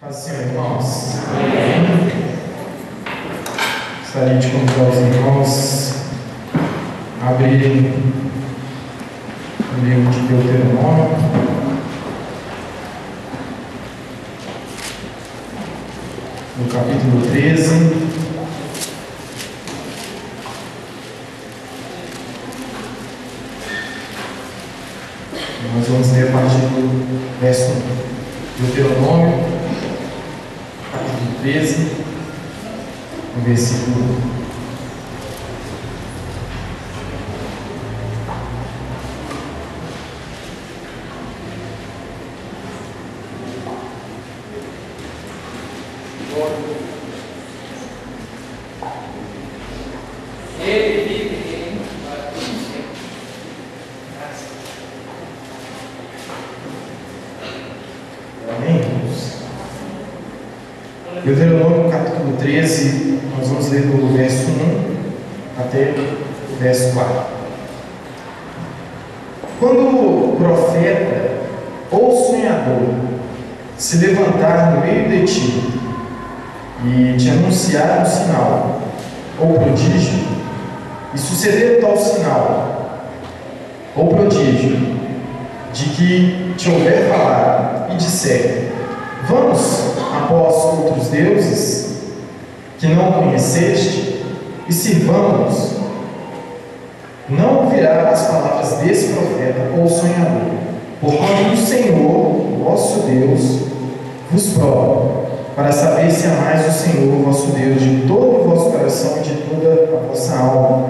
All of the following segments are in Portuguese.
Assim, irmãos, gostaria de convidar os irmãos a abrirem o livro de Deuteronômio, no capítulo 13. Nós vamos ler a partir do verso 1. Deuteronômio, capítulo 13, no versículo 1. Deuteronômio capítulo 13, nós vamos ler do verso 1 até o verso 4. Quando o profeta ou sonhador se levantar no meio de ti e te anunciar um sinal ou prodígio, e suceder tal sinal ou prodígio de que te houver falado e disser: vamos após outros deuses que não conheceste e sirvamos, não ouvirá as palavras desse profeta ou sonhador, porquanto o Senhor, vosso Deus, vos prova, para saber se amais o Senhor, vosso Deus, de todo o vosso coração e de toda a vossa alma.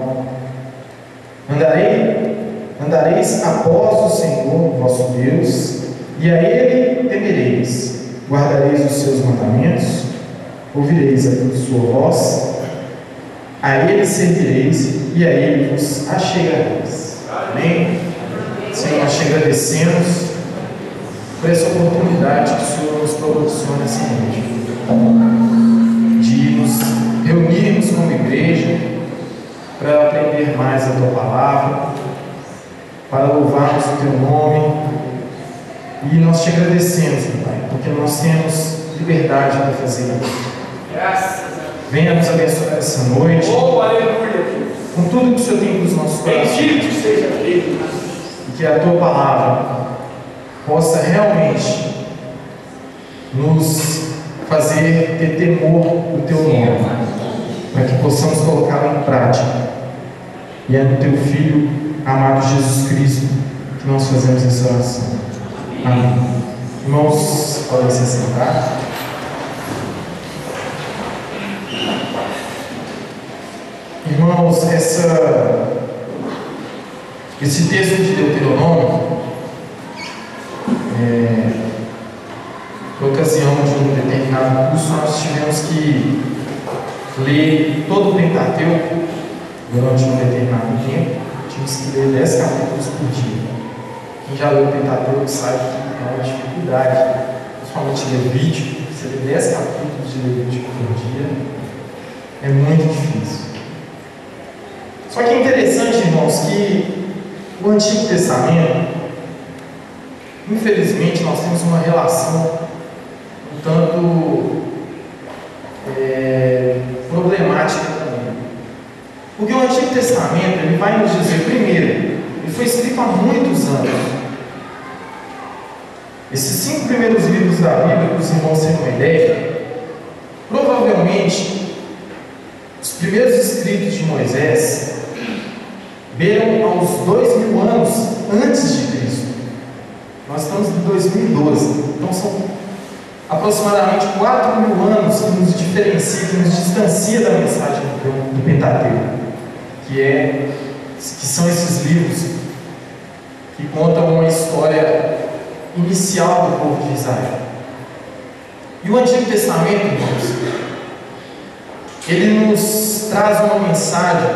Andareis após o Senhor, vosso Deus, e a Ele temereis. Guardareis os seus mandamentos, ouvireis a sua voz, a Ele servireis e a Ele vos achegareis. Amém? Senhor, nós te agradecemos por essa oportunidade que o Senhor nos proporciona essa noite, de nos reunirmos como igreja para aprender mais a Tua Palavra, para louvarmos o Teu nome. E nós te agradecemos, meu Pai, porque nós temos liberdade para fazer isso. Graças a Deus. Venha nos abençoar essa noite. Oh, aleluia. Com tudo que o Senhor tem para os nossos corações. Bendito seja Deus. E que a Tua Palavra possa realmente nos fazer ter temor do Teu nome, para que possamos colocá-lo em prática. E é no Teu Filho, amado Jesus Cristo, que nós fazemos essa oração. Amém. Irmãos, podem se sentar. Irmãos, esse texto de Deuteronômio, por ocasião de um determinado curso, nós tivemos que ler todo o Pentateuco durante um determinado tempo. Tínhamos que ler 10 capítulos por dia. Quem já leu o Pentateuco sabe que é uma dificuldade, principalmente Levítico. Você lê 10 capítulos de Levítico por dia, é muito difícil. Só que é interessante, irmãos, que o Antigo Testamento, infelizmente, nós temos uma relação um tanto problemática com ele. Porque o Antigo Testamento, ele vai nos dizer, primeiro, ele foi escrito há muitos anos. Esses 5 primeiros livros da Bíblia, para os irmãos terem uma ideia, provavelmente os primeiros escritos de Moisés beiram aos 2000 anos antes de Cristo. Nós estamos em 2012, então são aproximadamente 4000 anos que nos diferencia, que nos distancia da mensagem do Pentateuco, que são esses livros que contam uma história inicial do povo de Israel. E o Antigo Testamento, irmãos, ele nos traz uma mensagem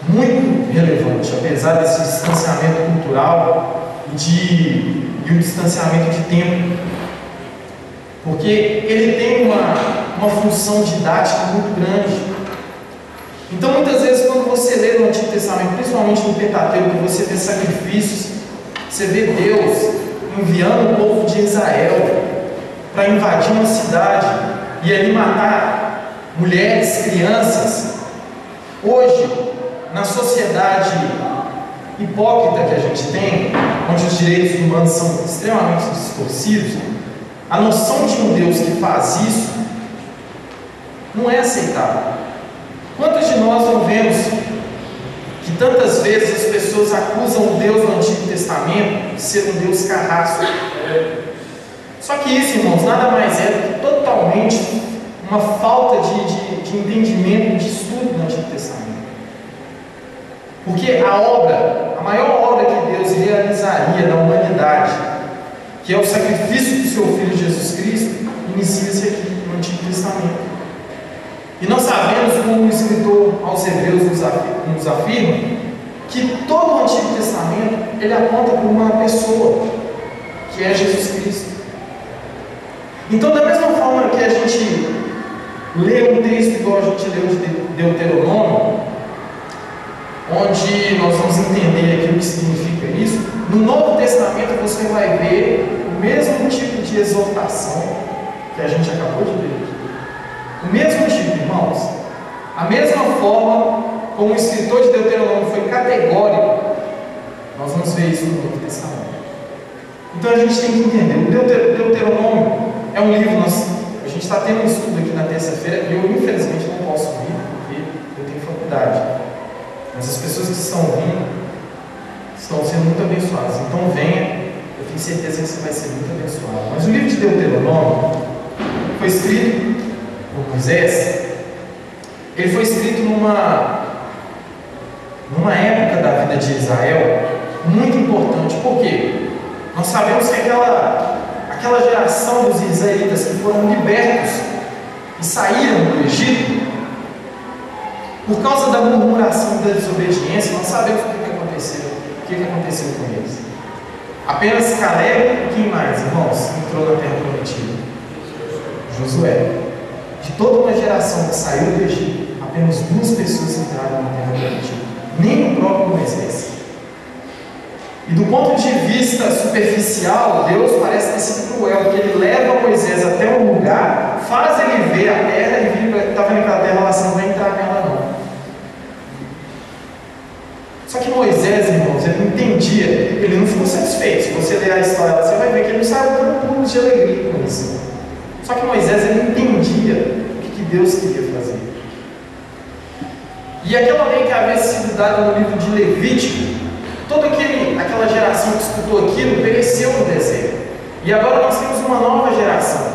muito relevante, apesar desse distanciamento cultural e um distanciamento de tempo, porque ele tem uma função didática muito grande. Então, muitas vezes, quando você lê no Antigo Testamento, principalmente no Pentateuco, você vê sacrifícios, você vê Deus enviando o povo de Israel para invadir uma cidade e ali matar mulheres, crianças. Hoje, na sociedade hipócrita que a gente tem, onde os direitos humanos são extremamente distorcidos, a noção de um Deus que faz isso não é aceitável. Quantos de nós não vemos que tantas vezes as pessoas acusam o Deus do Antigo Testamento de ser um Deus carrasco? Só que isso, irmãos, nada mais é do que totalmente uma falta de entendimento, de estudo do Antigo Testamento. Porque a maior obra que Deus realizaria na humanidade, que é o sacrifício do seu Filho Jesus Cristo, inicia-se aqui no Antigo Testamento. E nós sabemos, como o escritor aos Hebreus nos afirma, que todo o Antigo Testamento ele aponta para uma pessoa, que é Jesus Cristo. Então, da mesma forma que a gente lê um texto igual a gente leu de Deuteronômio, onde nós vamos entender aqui o que significa isso, no Novo Testamento você vai ver o mesmo tipo de exortação que a gente acabou de ler aqui. O mesmo tipo, irmãos. A mesma forma como o escritor de Deuteronômio foi categórico, nós vamos ver isso no Novo Testamento. Então a gente tem que entender. O Deuteronômio é um livro, a gente está tendo um estudo aqui na terça-feira, e eu infelizmente não posso vir, porque eu tenho faculdade. Mas as pessoas que estão vindo estão sendo muito abençoadas. Então venha, eu tenho certeza que você vai ser muito abençoado. Mas o livro de Deuteronômio foi escrito por Moisés. Ele foi escrito numa época da vida de Israel muito importante. Por quê? Nós sabemos que aquela geração dos israelitas que foram libertos e saíram do Egito, por causa da murmuração e da desobediência, nós sabemos o que aconteceu. O que aconteceu com eles? Apenas Caleb e quem mais, irmãos, entrou na terra prometida? Josué. De toda uma geração que saiu do Egito, apenas 2 pessoas entraram na terra prometida. Nem o próprio Moisés. E do ponto de vista superficial, Deus parece ter sido cruel, porque ele leva Moisés até um lugar, faz ele ver a terra e vira, está vendo aquela terra lá, você não vai entrar nela não. Só que Moisés, irmãos, ele não entendia, ele não ficou satisfeito. Se você ler a história, você vai ver que ele não saiu dando pulos de alegria com isso. Só que Moisés, ele não entendia o que Deus queria fazer. E aquela lei que havia sido dada no livro de Levítico, toda aquela geração que escutou aquilo pereceu no deserto. E agora nós temos uma nova geração.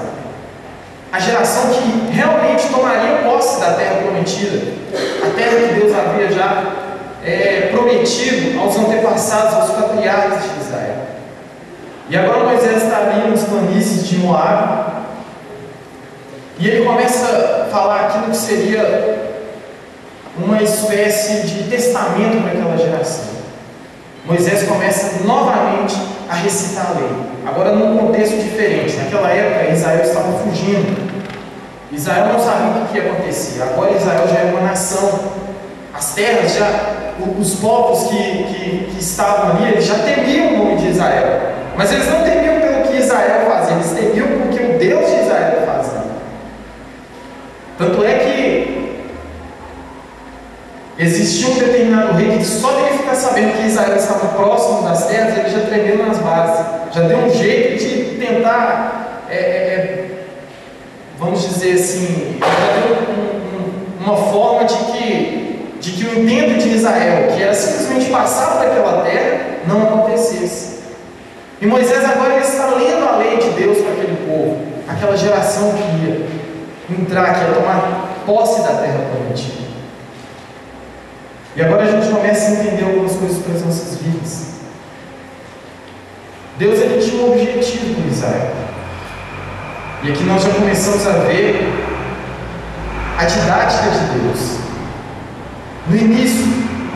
A geração que realmente tomaria posse da terra prometida. A terra que Deus havia já prometido aos antepassados, aos patriarcas de Israel. E agora Moisés está ali nos planícies de Moabe. E ele começa a falar aquilo que seria uma espécie de testamento para aquela geração. Moisés começa novamente a recitar a lei, agora num contexto diferente. Naquela época Israel estava fugindo, Israel não sabia o que ia acontecer. Agora Israel já é uma nação, as terras os povos que estavam ali, eles já temiam o nome de Israel, mas eles não temiam pelo que Israel fazia, eles temiam porque o Deus de Israel fazia. Tanto é que existia um determinado rei que só dele ficar sabendo que Israel estava próximo das terras, ele já tremeu nas bases, já deu um jeito de tentar, vamos dizer assim, já deu uma forma de que o intento de Israel, que era simplesmente passar por aquela terra, não acontecesse. E Moisés agora ele está lendo a lei de Deus para aquele povo, aquela geração que ia entrar, que ia tomar posse da terra prometida. E agora a gente começa a entender algumas coisas para as nossas vidas. Deus ele tinha um objetivo com Israel. E aqui nós já começamos a ver a didática de Deus. No início,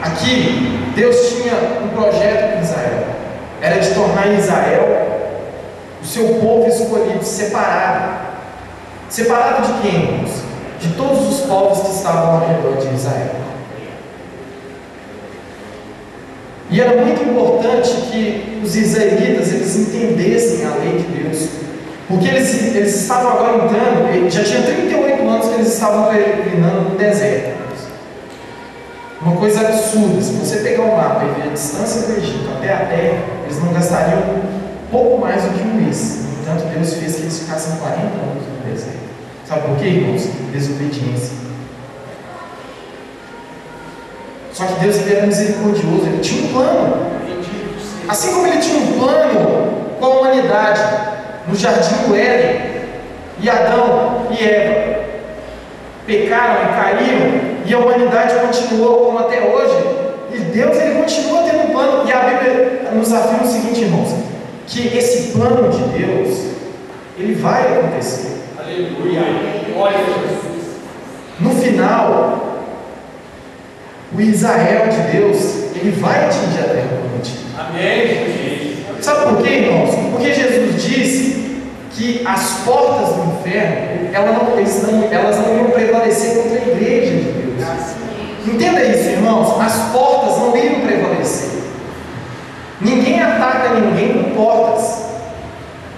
aqui, Deus tinha um projeto com Israel. Era de tornar Israel o seu povo escolhido, separado. Separado de quem, irmãos? De todos os povos que estavam ao redor de Israel. E era muito importante que os israelitas eles entendessem a lei de Deus, Porque eles estavam agora entrando, já tinha 38 anos que eles estavam peregrinando no deserto. Uma coisa absurda, se você pegar o mapa e ver a distância do Egito até a terra, eles não gastariam pouco mais do que um mês. No entanto, Deus fez que eles ficassem 40 anos no deserto. Sabe por quê, irmãos? Desobediência. Só que Deus era misericordioso, Ele tinha um plano. Assim como Ele tinha um plano com a humanidade, no jardim do Éden, e Adão e Eva pecaram e caíram, e a humanidade continuou como até hoje, e Deus Ele continua tendo um plano, e a Bíblia nos afirma o seguinte, irmãos, que esse plano de Deus, ele vai acontecer. Aleluia. Glória a Jesus. No final, o Israel de Deus, ele vai atingir a terra prometida. Amém. Sabe por quê, irmãos? Porque Jesus disse que as portas do inferno, elas não iam prevalecer contra a igreja de Deus. Entenda isso, irmãos. As portas não iam prevalecer. Ninguém ataca ninguém com portas.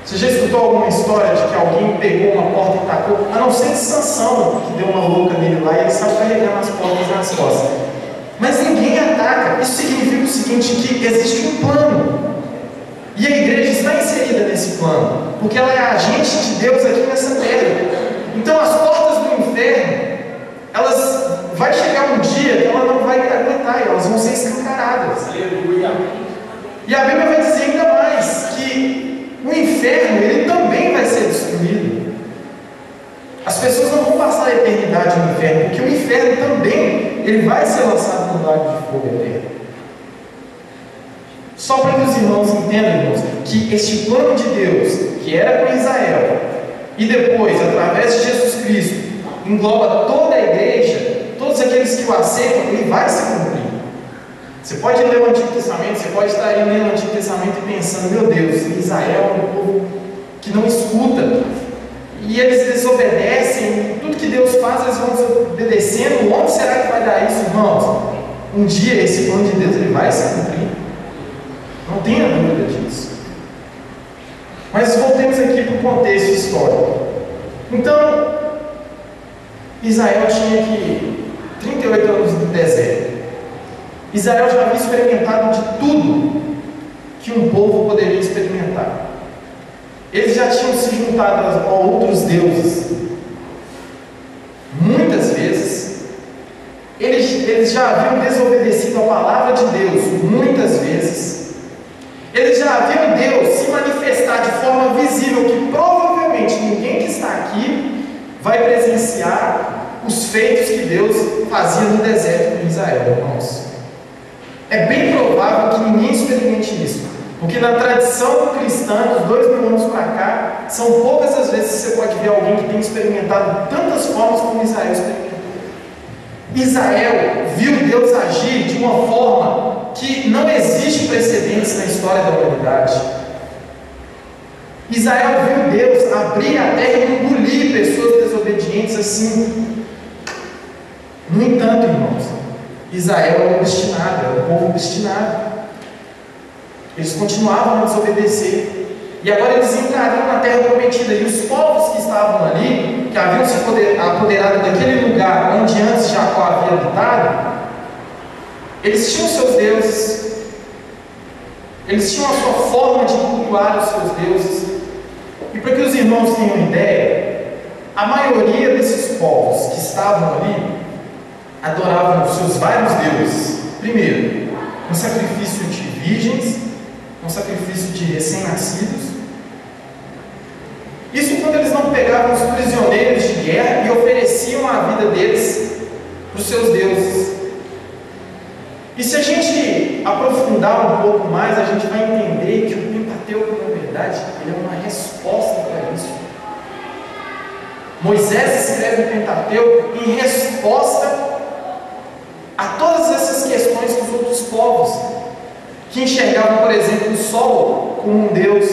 Você já escutou alguma história de que alguém pegou uma porta e tacou? A não ser de Sansão, que deu uma louca nele lá e ele saiu carregando as portas nas costas. Mas ninguém ataca. Isso significa o seguinte, que existe um plano. E a igreja está inserida nesse plano, porque ela é agente de Deus aqui nessa terra. Então as portas do inferno, vai chegar um dia que ela não vai aguentar, elas vão ser escancaradas. Aleluia. E a Bíblia vai dizer ainda mais que o inferno, ele também vai ser destruído. As pessoas não vão passar a eternidade no inferno, porque o inferno também, ele vai ser lançado no lago de fogo eterno. Só para que os irmãos entendam, irmãos, que este plano de Deus, que era com Israel, e depois, através de Jesus Cristo, engloba toda a igreja, todos aqueles que o aceitam, ele vai se cumprir. Você pode ler o Antigo Testamento, você pode estar aí lendo o Antigo Testamento e pensando, meu Deus, Israel é um povo que não escuta, e eles desobedecem, tudo que Deus faz, eles vão desobedecendo. Onde será que vai dar isso, irmãos? Um dia esse plano de Deus ele vai se cumprir. Não tenha dúvida disso. Mas voltemos aqui para o contexto histórico. Então, Israel tinha que 38 anos no deserto. Israel já havia experimentado de tudo que um povo poderia experimentar. Eles já tinham se juntado a outros deuses. Muitas vezes, eles já haviam desobedecido a palavra de Deus. Muitas vezes. Eles já haviam Deus se manifestar de forma visível, que provavelmente ninguém que está aqui vai presenciar os feitos que Deus fazia no deserto com Israel, irmãos. É bem provável que ninguém experimente isso, porque na tradição cristã, dos 2000 anos para cá, são poucas as vezes que você pode ver alguém que tem experimentado tantas formas como Israel experimentou. Israel viu Deus agir de uma forma que não existe precedentes na história da humanidade. Israel viu Deus abrir a terra e engolir pessoas desobedientes assim. No entanto, irmãos, Israel era obstinado, era um povo obstinado. Eles continuavam a desobedecer. E agora eles entrariam na terra prometida. E os povos que estavam ali, que haviam se apoderado daquele lugar onde antes Jacó havia habitado, eles tinham seus deuses. Eles tinham a sua forma de cultuar os seus deuses. E para que os irmãos tenham ideia, a maioria desses povos que estavam ali adoravam os seus vários deuses. Primeiro, um sacrifício de virgens, um sacrifício de recém-nascidos. Isso quando eles não pegavam os prisioneiros de guerra e ofereciam a vida deles para os seus deuses. E se a gente aprofundar um pouco mais, a gente vai entender que o Pentateuco, na verdade, ele é uma resposta para isso. Moisés escreve o Pentateuco em resposta a todas essas questões dos outros povos, que enxergavam, por exemplo, o sol como um Deus,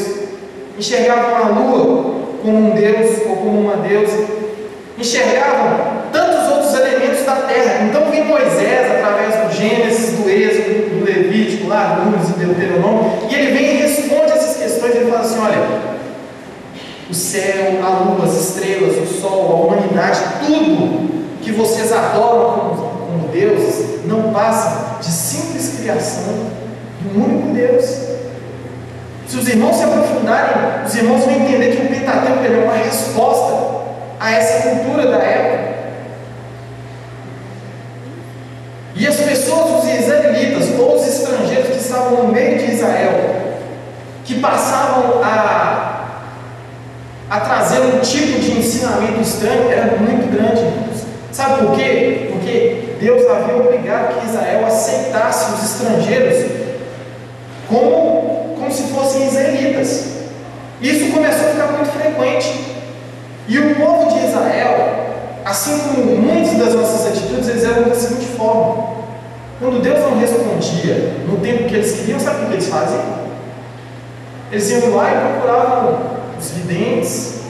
enxergavam a lua como um Deus ou como uma deusa, enxergavam tantos outros elementos da terra. Então vem Moisés, através do Gênesis, do Êxodo, do Levítico, lá, Números e Deuteronômio, e ele vem e responde essas questões. Ele fala assim: olha, o o céu, a lua, as estrelas, o sol, a humanidade, tudo que vocês adoram como deuses, não passa de simples criação do único Deus. Se os irmãos se aprofundarem, os irmãos vão entender que o Pentateuco é uma resposta a essa cultura da época. E as pessoas, os israelitas ou os estrangeiros que estavam no meio de Israel, que passavam a trazer um tipo de ensinamento estranho, era muito grande. Sabe por quê? Porque Deus havia obrigado que Israel aceitasse os estrangeiros como se fossem israelitas. Isso começou a ficar muito frequente. E o povo de Israel, assim como muitas das nossas atitudes, eles eram da seguinte forma: quando Deus não respondia no tempo que eles queriam, sabe o que eles faziam? Eles iam lá e procuravam os videntes,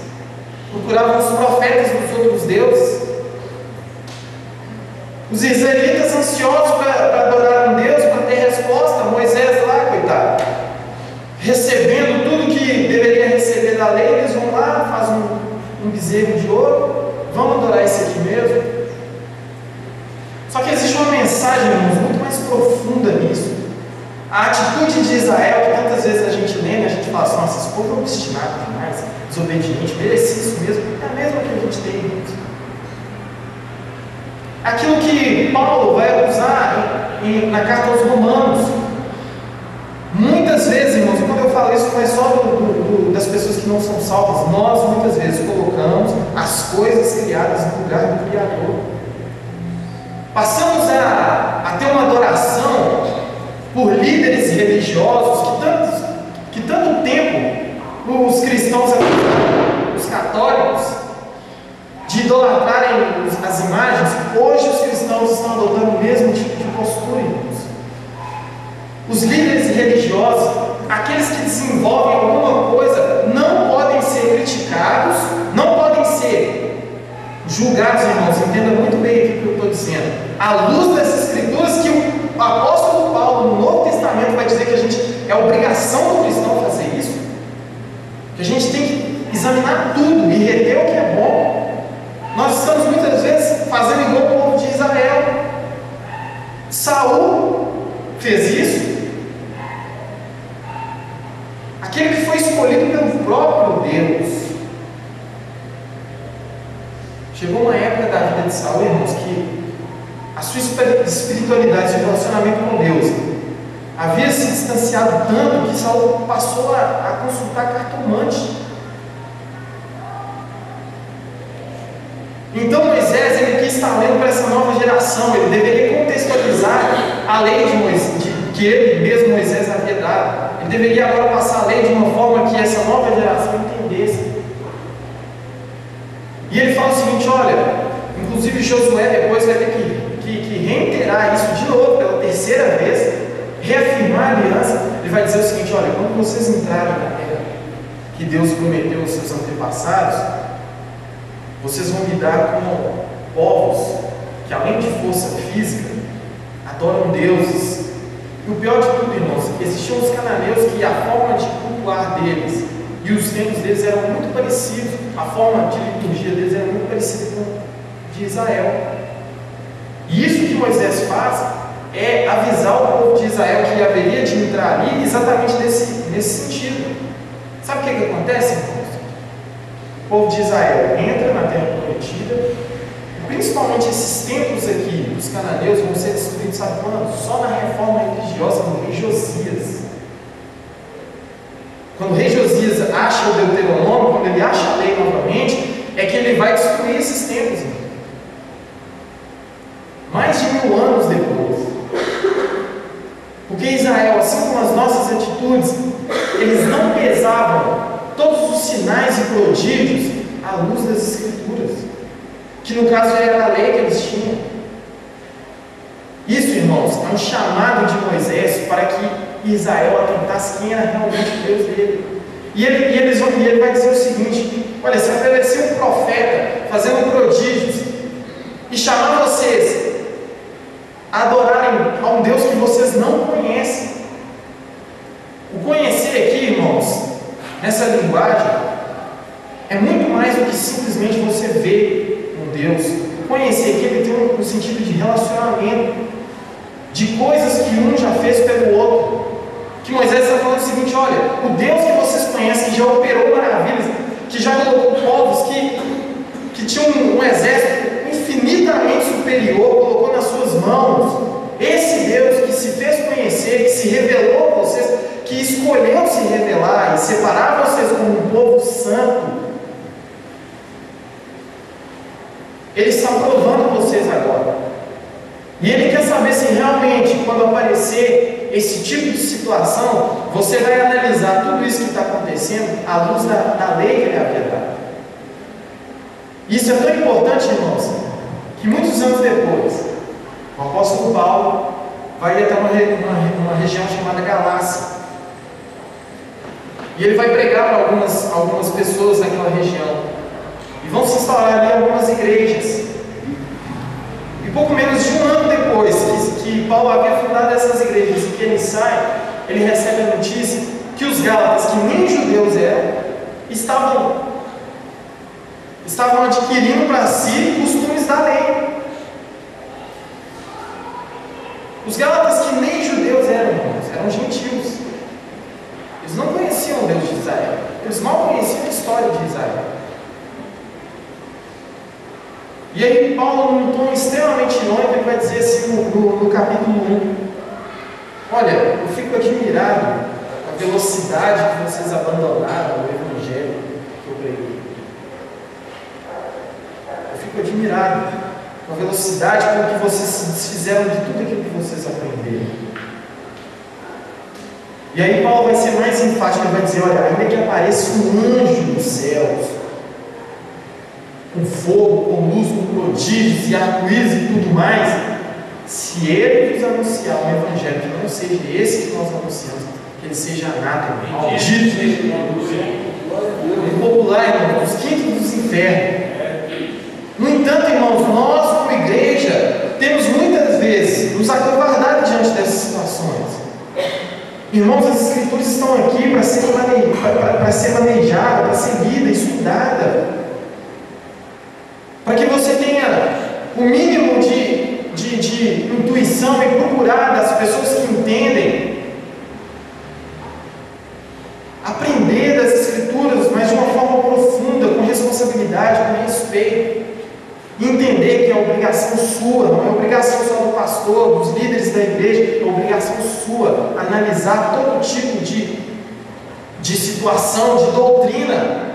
procuravam os profetas dos outros deuses. Os israelitas ansiosos para adorar um Deus, para ter resposta, Moisés lá, coitado, recebendo tudo que deveria receber da lei, eles vão lá, fazem um bezerro de ouro, vamos adorar esse aqui mesmo. Só que existe uma mensagem, irmãos, muito mais profunda nisso. A atitude de Israel, que tantas vezes a gente lê, a gente fala assim: nossa, esse povo é obstinado demais, desobediente, merecia isso mesmo, é a mesma que a gente tem, irmãos. Aquilo que Paulo vai usar na carta aos Romanos. Muitas vezes, irmãos, quando eu falo isso, não é só das pessoas que não são salvas. Nós, muitas vezes, colocamos as coisas criadas no lugar do Criador. Passamos a ter uma adoração por líderes religiosos que tanto tempo os cristãos acusaram, os católicos, de idolatrarem as imagens. Hoje os cristãos estão adotando o mesmo tipo de postura, irmãos. Os líderes religiosos, aqueles que desenvolvem alguma coisa, não podem ser criticados, não podem ser julgados, irmãos. Entenda muito bem o que eu estou dizendo. À luz das Escrituras, que o apóstolo Paulo, no Novo Testamento, vai dizer que é obrigação do cristão fazer isso, que a gente tem que examinar tudo e reter o que é bom. Nós estamos muitas vezes fazendo igual o povo de Israel. Saul fez isso. Aquele que foi escolhido pelo próprio Deus. Chegou uma época da vida de Saul, irmãos, que a sua espiritualidade, seu relacionamento com Deus havia se distanciado tanto que Saul passou a consultar cartomante. Então Moisés, ele quis estar lendo para essa nova geração, ele deveria contextualizar a lei de Moisés, que ele mesmo, Moisés, havia dado. Ele deveria agora passar a lei de uma forma que essa nova geração entendesse. E ele fala o seguinte: olha, inclusive Josué depois vai ter que reiterar isso de novo, pela terceira vez, reafirmar a aliança. Ele vai dizer o seguinte: olha, quando vocês entrarem na terra que Deus prometeu aos seus antepassados, vocês vão lidar com povos que, além de força física, adoram deuses. E o pior de tudo, irmãos, existiam os cananeus que a forma de cultuar deles e os templos deles eram muito parecidos, a forma de liturgia deles era muito parecida com a de Israel. E isso que Moisés faz é avisar o povo de Israel que haveria de entrar ali exatamente nesse sentido. Sabe o que acontece, irmãos? O povo de Israel entra na terra prometida, e principalmente esses templos aqui dos cananeus vão ser destruídos, sabe quando? Só na reforma religiosa do rei Josias. Quando o rei Josias acha o Deuteronômio, quando ele acha a lei novamente, é que ele vai destruir esses templos. Mais de 1000 anos depois. Porque Israel, assim como as nossas atitudes, eles não pesavam todos os sinais e prodígios à luz das Escrituras, que no caso era a lei que eles tinham. Isso, irmãos, é um chamado de Moisés para que Israel atentasse quem era realmente o Deus dele. E ele vai dizer o seguinte: olha, se aparecer um profeta fazendo prodígios e chamar vocês a adorarem a um Deus que vocês não conhecem. O conhecer aqui, irmãos, nessa linguagem, É muito mais do que simplesmente você ver um Deus. Conhecer que ele tem um sentido de relacionamento, de coisas que um já fez pelo outro. Que Moisés está falando o seguinte: olha, o Deus que vocês conhecem, que já operou maravilhas, que já colocou povos, que tinha um exército infinitamente superior, colocou nas suas mãos. Esse Deus que se fez conhecer, que se revelou a vocês, que escolheu se revelar e separar vocês como um povo santo, Ele está provando vocês agora. E Ele quer saber se realmente, quando aparecer esse tipo de situação, você vai analisar tudo isso que está acontecendo à luz da lei que Ele havia dado. Isso é tão importante, irmãos, que muitos anos depois, o apóstolo Paulo vai até uma região chamada Galácia. E ele vai pregar para algumas pessoas naquela região. E vão se instalar ali algumas igrejas. E pouco menos de um ano depois que Paulo havia fundado essas igrejas e que ele sai, ele recebe a notícia que os gálatas, que nem judeus eram, estavam adquirindo para si costumes da lei. Os gálatas, que nem judeus eram gentios. Eles não conheciam o Deus de Israel. Eles mal conheciam a história de Israel. E aí Paulo, num tom extremamente irônico, ele vai dizer assim no capítulo 1: olha, eu fico admirado com a velocidade que vocês abandonaram o Evangelho que eu preguei. Eu fico admirado com a velocidade com que vocês se desfizeram de tudo aquilo que vocês aprenderam. E aí Paulo vai ser mais enfático, ele vai dizer: olha, ainda que apareça um anjo dos céus, com fogo, com luz, com prodígios e arco-íris e tudo mais, se ele nos anunciar um evangelho que não seja esse que nós anunciamos, que ele seja anátema, maldito, impopular, irmão, os quintos dos infernos. No entanto, irmãos, nós como igreja temos muitas vezes nos acovardado diante dessas situações. Irmãos, as escrituras estão aqui para ser manejada, para ser lida, estudada, para que você tenha o mínimo de intuição e procurar das pessoas que entendem, aprender das escrituras, mas de uma forma profunda, com responsabilidade, com respeito, e entender que é obrigação sua, não é obrigação só do pastor, dos líderes da igreja, é obrigação sua analisar todo tipo de situação, de doutrina.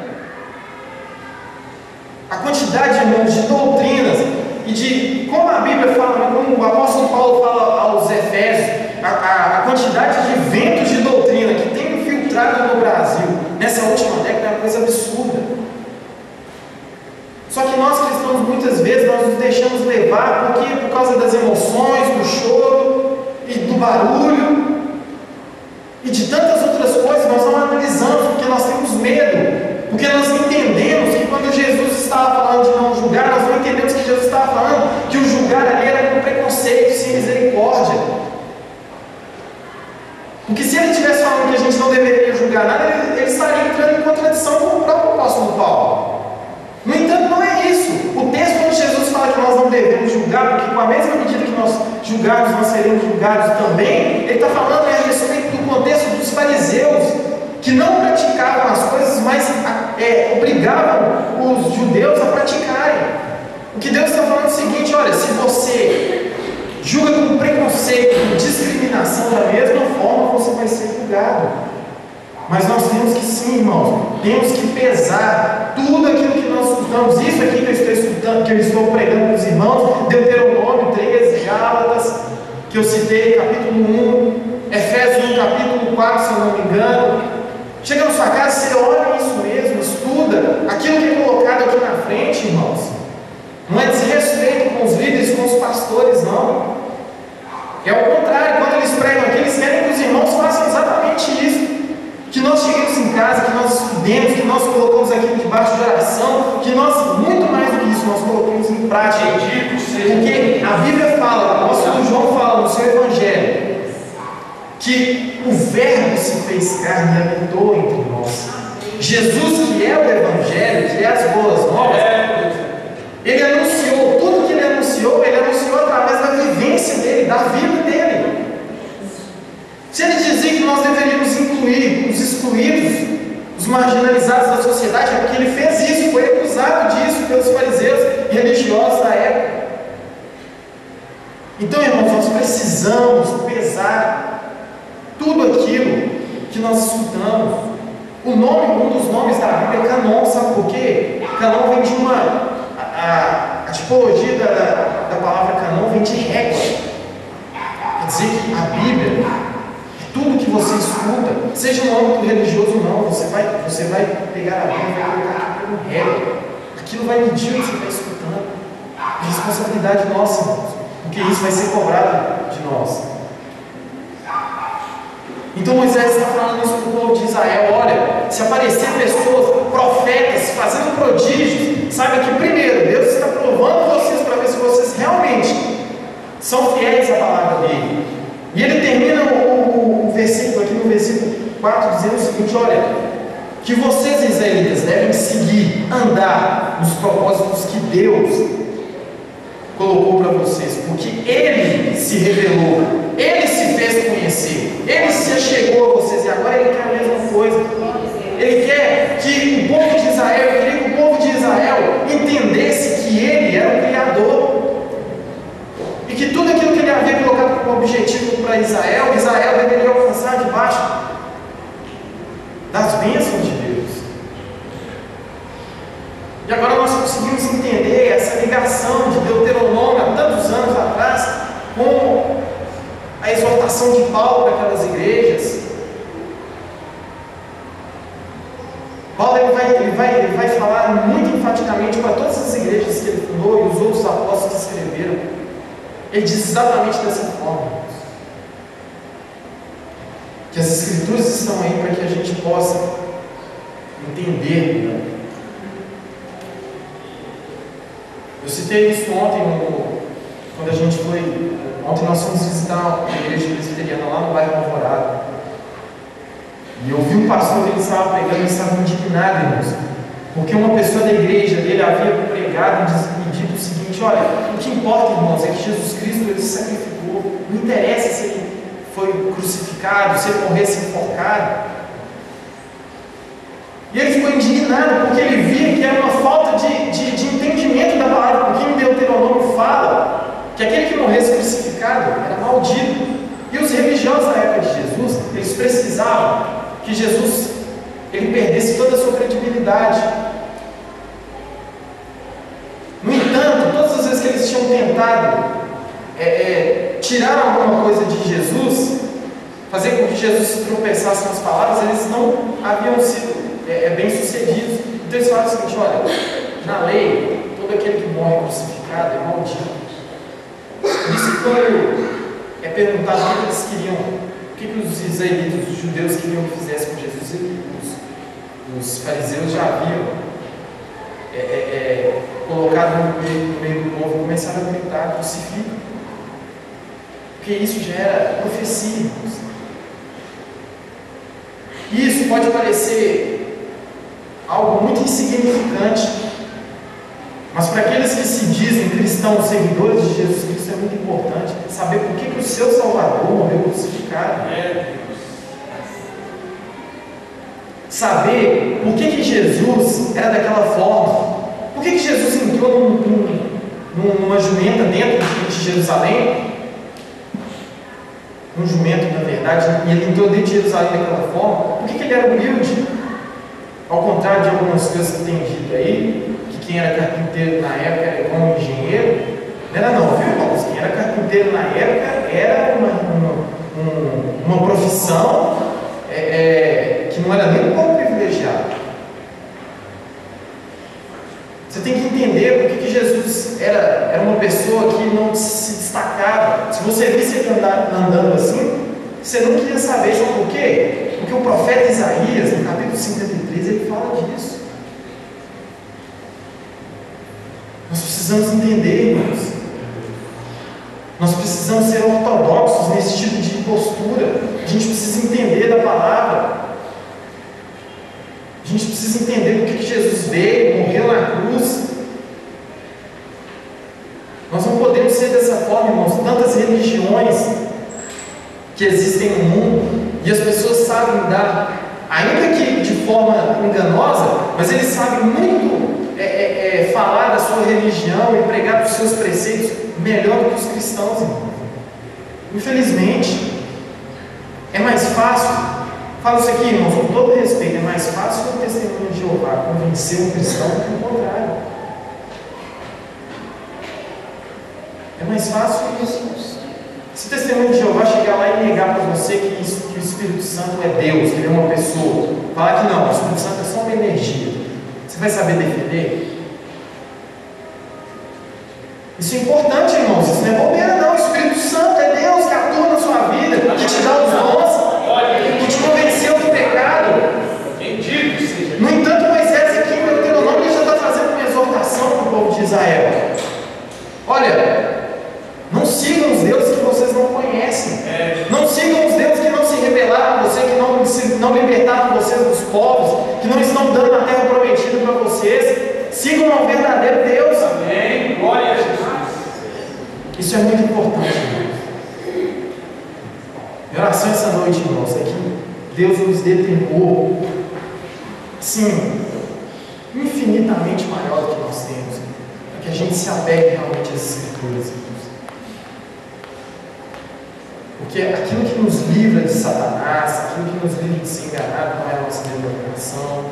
A quantidade, irmãos, de doutrinas e de, como a Bíblia fala, como o apóstolo Paulo fala aos Efésios, a quantidade de ventos de doutrina que tem infiltrado no Brasil nessa última década é uma coisa absurda. Só que nós cristãos, muitas vezes, nós nos deixamos levar por causa das emoções, do choro e do barulho e de tantas outras coisas. Nós não analisamos porque nós temos medo, porque nós entendemos que quando Jesus estava falando de não julgar, nós não entendemos que Jesus estava falando que o julgar ali era com preconceito, sem misericórdia. Porque se ele estivesse falando que a gente não deveria julgar nada, ele estaria entrando em contradição com o próprio apóstolo Paulo. No entanto, não é isso. O texto onde Jesus fala que nós não devemos julgar, porque com a mesma medida que nós julgarmos, nós seremos julgados também, ele está falando a respeito do contexto dos fariseus, que não praticavam as coisas, mas obrigavam os judeus a praticarem. O que Deus está falando é o seguinte: olha, se você julga com preconceito, com discriminação, da mesma forma você vai ser julgado. Mas nós temos que, sim, irmãos, temos que pesar tudo aquilo que nós estudamos. Isso aqui que eu estou estudando, que eu estou pregando para os irmãos, Deuteronômio 13, Gálatas, que eu citei, capítulo 1, Efésios 1, capítulo 4, se eu não me engano. Chega na sua casa, você olha isso mesmo, estuda aquilo que é colocado aqui na frente, irmãos. Não é desrespeito com os líderes, com os pastores, não. É o contrário, quando eles pregam aqui, eles querem que os irmãos façam exatamente isso. Que nós cheguemos em casa, que nós estudemos, que nós colocamos aquilo debaixo de oração, que nós, muito mais do que isso, nós colocamos em prática. Porque a Bíblia fala, o apóstolo João fala no seu Evangelho, que o Verbo se fez carne e habitou entre nós. Jesus, que é o Evangelho, que é as boas novas, ele anunciou, tudo que ele anunciou através da vivência dele, da vida dele. Se ele dizia que nós deveríamos incluir os excluídos, os marginalizados da sociedade, é porque ele fez isso, foi acusado disso pelos fariseus e religiosos da época. Então, irmãos, nós precisamos pesar tudo aquilo que nós estudamos. Um dos nomes da Bíblia é Canon, sabe por quê? Canon vem de a tipologia da palavra Canon vem de régua. Quer dizer que a Bíblia, tudo que você escuta, seja no âmbito religioso ou não, você vai pegar a Bíblia e vai colocar aqui como régua. Aquilo vai medir o que você está escutando. É responsabilidade nossa, irmãos, porque isso vai ser cobrado de nós. Então Moisés está falando isso para o povo de Israel: olha, se aparecer pessoas, profetas, fazendo prodígios, saiba que primeiro Deus está provando vocês para ver se vocês realmente são fiéis à palavra dele. E ele termina o versículo aqui no versículo 4 dizendo o seguinte: olha, que vocês israelitas devem seguir, andar nos propósitos que Deus colocou para vocês, porque Ele se revelou, Ele se fez conhecer, Ele se achegou a vocês, e agora Ele quer a mesma coisa. Ele quer que o povo de Israel, ele queria que o povo de Israel entendesse que Ele era o Criador, e que tudo aquilo que Ele havia colocado como objetivo para Israel deveria alcançar debaixo das bênçãos de Deus. E agora nós conseguimos entender essa ligação de Deuteronômio há tantos anos atrás com a exortação de Paulo para aquelas igrejas. Paulo ele vai falar muito enfaticamente para todas as igrejas que ele fundou e os outros apóstolos que escreveram. Ele diz exatamente dessa forma: que as Escrituras estão aí para que a gente possa entender, né? Eu citei isso ontem, quando a gente foi. Ontem nós fomos visitar uma igreja presbiteriana lá no bairro Alvorada. E eu vi um pastor que ele estava pregando, ele estava indignado, irmãos, porque uma pessoa da igreja dele havia pregado e dito o seguinte: olha, o que importa, irmãos, é que Jesus Cristo ele se sacrificou. Não interessa se ele foi crucificado, se ele morresse enforcado. E ele ficou indignado porque ele via que era uma falta de entendimento da palavra, porque em Deuteronômio fala que aquele que morresse crucificado era maldito. E os religiosos na época de Jesus, eles precisavam que Jesus ele perdesse toda a sua credibilidade. No entanto, todas as vezes que eles tinham tentado tirar alguma coisa de Jesus, fazer com que Jesus se tropeçasse nas palavras, eles não haviam sido bem sucedidos. Então eles falam o seguinte: olha, na lei, todo aquele que morre crucificado é maldito. Por isso que quando é perguntado o que eles queriam, o que os israelitas, os judeus queriam que fizesse com Jesus, os fariseus já haviam colocado no meio do povo e começaram a gritar: crucifica. Porque isso já era profecia, irmãos. Isso pode parecer algo muito insignificante, mas para aqueles que se dizem cristãos, seguidores de Jesus Cristo, é muito importante saber por que o seu Salvador morreu crucificado. Saber por que Jesus era daquela forma. Por que Jesus entrou numa jumenta dentro de Jerusalém? Um jumento, na verdade, e ele entrou dentro de Jerusalém daquela forma. Por que ele era humilde? Ao contrário de algumas coisas que tem dito aí, que quem era carpinteiro na época era igual um engenheiro. Não era não, viu, irmãos? Quem era carpinteiro na época era uma profissão que não era nem um pouco privilegiada. Você tem que entender por que Jesus era uma pessoa que não se destacava. Se você visse ele andando assim, você não queria saber, sabe por quê? Porque o profeta Isaías, no capítulo 53, ele fala disso. Nós precisamos entender, irmãos. Nós precisamos ser ortodoxos nesse tipo de postura. A gente precisa entender da palavra. A gente gente precisa entender por que Jesus veio, morreu na cruz. Nós não podemos ser dessa forma, irmãos. Tantas religiões que existem no mundo, e as pessoas sabem dar, ainda que de forma enganosa, mas eles sabem muito falar da sua religião e pregar dos seus preceitos melhor do que os cristãos, irmãos. Infelizmente, é mais fácil, falo isso aqui, irmãos, com todo respeito, é mais fácil o testemunho de Jeová convencer um cristão do que o contrário. É mais fácil isso. Se o testemunho de Jeová chegar lá e negar para você que o Espírito Santo é Deus, que ele é uma pessoa, falar que não, o Espírito Santo é só uma energia, você vai saber defender? Isso é importante, irmãos, isso não é bobeira não. O Espírito Santo é Deus que atua na sua vida, que te dá os dons, que te convenceu do pecado. Bendito seja. No entanto, Moisés aqui em Deuteronômio já está fazendo uma exortação para o povo de Israel. Olha, não sigam os deuses que vocês não conhecem. Não sigam os deuses que não se revelaram a você, que não libertaram vocês dos povos, que não estão dando a terra prometida para vocês. Sigam ao verdadeiro Deus. Amém. Glória a Jesus. Isso é muito importante, irmãos. Minha oração essa noite, irmãos, é que Deus nos dê temor, sim, infinitamente maior do que nós temos, para que a gente se apegue realmente às Escrituras, irmãos. Porque aquilo que nos livra de Satanás, aquilo que nos livra de ser enganado, não é a nossa denominação,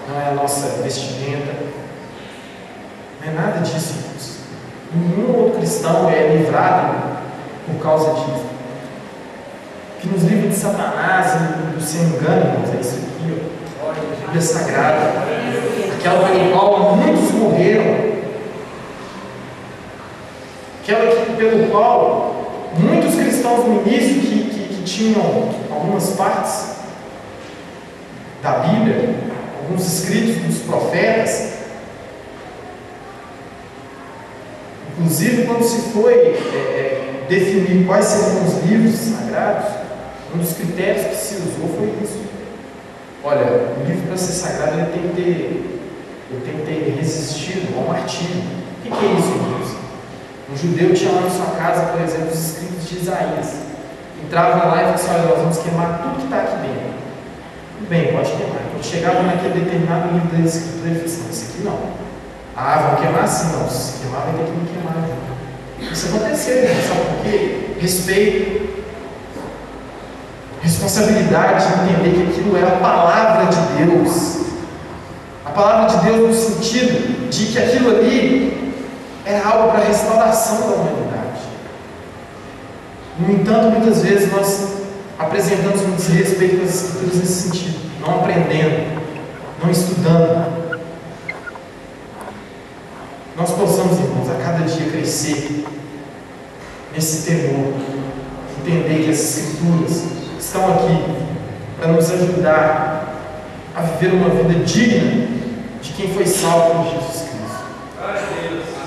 não é a nossa vestimenta, não é nada disso, irmãos. Nenhum outro cristão é livrado por causa disso. O que nos livra de Satanás e do seu engano, irmãos, é isso aqui, ó. A Bíblia Sagrada, aquela pelo qual muitos morreram, aquela pelo qual muitos cristãos no início que tinham algumas partes da Bíblia, alguns escritos dos profetas, inclusive quando se foi definir quais seriam os livros sagrados, um dos critérios que se usou foi isso. Olha, o livro para ser sagrado ele tem que ter resistido ao martírio. O que é isso, irmãos? Um judeu tinha lá na sua casa, por exemplo, os escritos de Isaías. Entrava lá e falava assim: olha, nós vamos queimar tudo que está aqui dentro. Tudo bem, pode queimar. Quando chegava naquele determinado livro da Escritura, ele falou assim: isso aqui não. Ah, vão queimar assim, não. Se queimar, vai ter que me queimar. Isso aconteceu, né? Sabe por quê? Respeito, responsabilidade de entender que aquilo era a palavra de Deus. A palavra de Deus no sentido de que aquilo ali era algo para a restauração da humanidade. No entanto, muitas vezes nós apresentamos um desrespeito às Escrituras nesse sentido, não aprendendo, não estudando. Nós possamos, irmãos, a cada dia crescer nesse temor, entender que as Escrituras estão aqui para nos ajudar a viver uma vida digna de quem foi salvo por Jesus Cristo.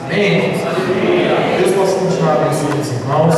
Amém, irmãos? Deus possa continuar abençoando os irmãos.